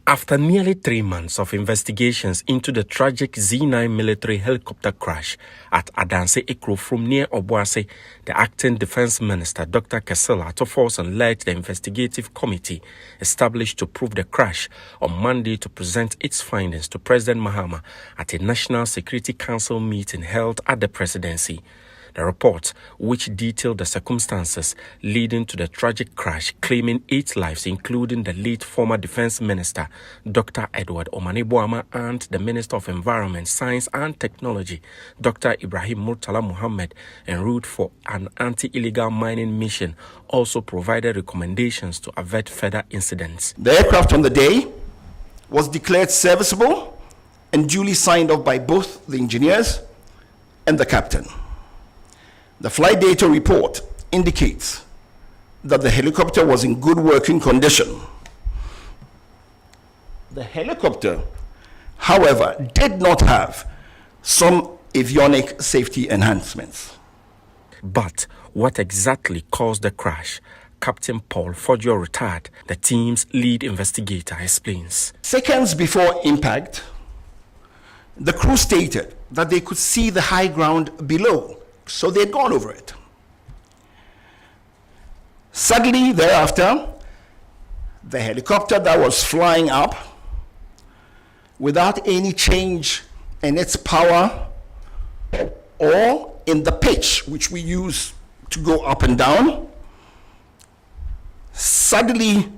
After nearly 3 months of investigations into the tragic Z9 military helicopter crash at Adansi Akrofuom near Obuasi, the acting defense minister, Dr. Kessil Atoforson, led the investigative committee established to prove the crash on Monday to present its findings to President Mahama at a National Security Council meeting held at the presidency. The report, which detailed the circumstances leading to the tragic crash, claiming 8 lives, including the late former defense minister, Dr. Edward Omaniboama, and the Minister of Environment, Science and Technology, Dr. Ibrahim Murtala Muhammad, en route for an anti-illegal mining mission, also provided recommendations to avert further incidents. The aircraft on the day was declared serviceable and duly signed off by both the engineers and the captain. The flight data report indicates that the helicopter was in good working condition. The helicopter, however, did not have some avionic safety enhancements. But what exactly caused the crash? Captain Paul Forjoe, retired, the team's lead investigator, explains. Seconds before impact, the crew stated that they could see the high ground below. So they'd gone over it. Suddenly thereafter, the helicopter that was flying up without any change in its power or in the pitch which we use to go up and down, suddenly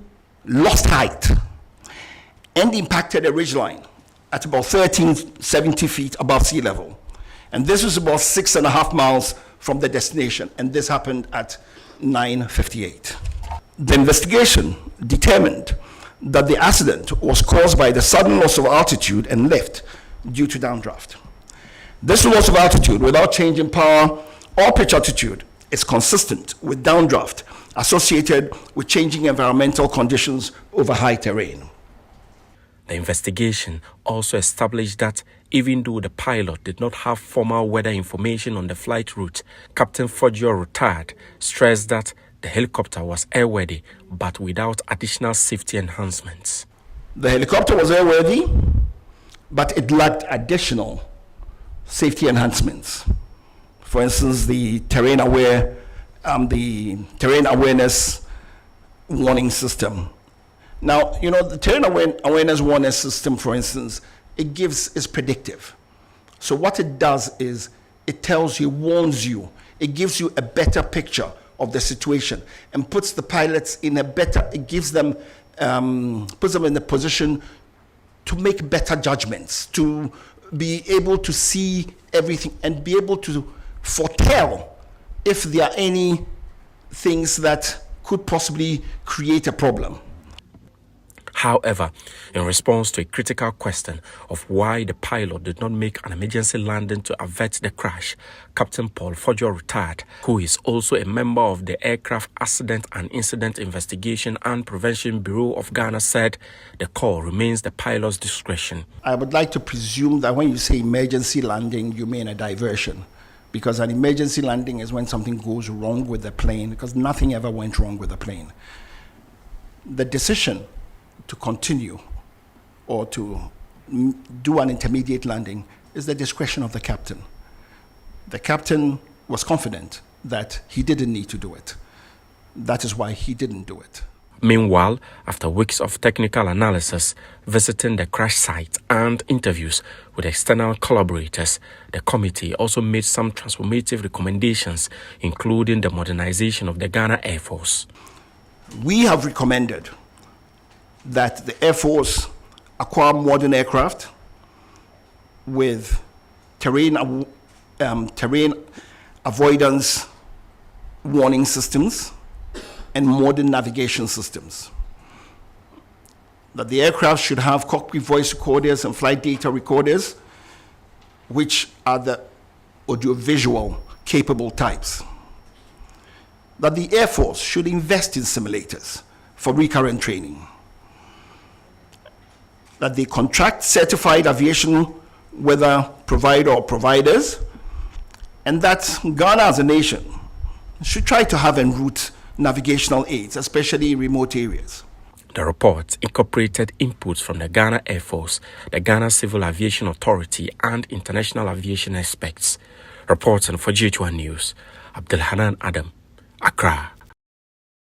lost height and impacted a ridgeline at about 1370 feet above sea level. And this was about 6.5 miles from the destination, and this happened at 9:58. The investigation determined that the accident was caused by the sudden loss of altitude and lift due to downdraft. This loss of altitude without change in power or pitch altitude is consistent with downdraft associated with changing environmental conditions over high terrain. The investigation also established that even though the pilot did not have formal weather information on the flight route, Captain Forjoe, retired, stressed that the helicopter was airworthy but without additional safety enhancements. The helicopter was airworthy, but it lacked additional safety enhancements. For instance, the terrain awareness warning system. Now, you know, the terrain awareness warning system, for instance, is predictive. So what it does is it tells you, warns you, it gives you a better picture of the situation and puts the pilots in a better, it gives them, puts them in a position to make better judgments, to be able to see everything and be able to foretell if there are any things that could possibly create a problem. However, in response to a critical question of why the pilot did not make an emergency landing to avert the crash, Captain Paul Forjoe, retired, who is also a member of the Aircraft Accident and Incident Investigation and Prevention Bureau of Ghana, said the call remains the pilot's discretion. I would like to presume that when you say emergency landing, you mean a diversion, because an emergency landing is when something goes wrong with the plane, because nothing ever went wrong with the plane. The decision to continue or to do an intermediate landing is the discretion of the captain. The captain was confident that he didn't need to do it. That is why he didn't do it. Meanwhile, after weeks of technical analysis, visiting the crash site and interviews with external collaborators, the committee also made some transformative recommendations, including the modernization of the Ghana Air Force. We have recommended that the Air Force acquire modern aircraft with terrain avoidance warning systems and modern navigation systems. That the aircraft should have cockpit voice recorders and flight data recorders, which are the audiovisual capable types. That the Air Force should invest in simulators for recurrent training. That they contract certified aviation weather provider or providers, and that Ghana as a nation should try to have en route navigational aids, especially in remote areas. The report incorporated inputs from the Ghana Air Force, the Ghana Civil Aviation Authority, and international aviation experts. Reporting for GHOneNews, Abdul-Hanan Accra.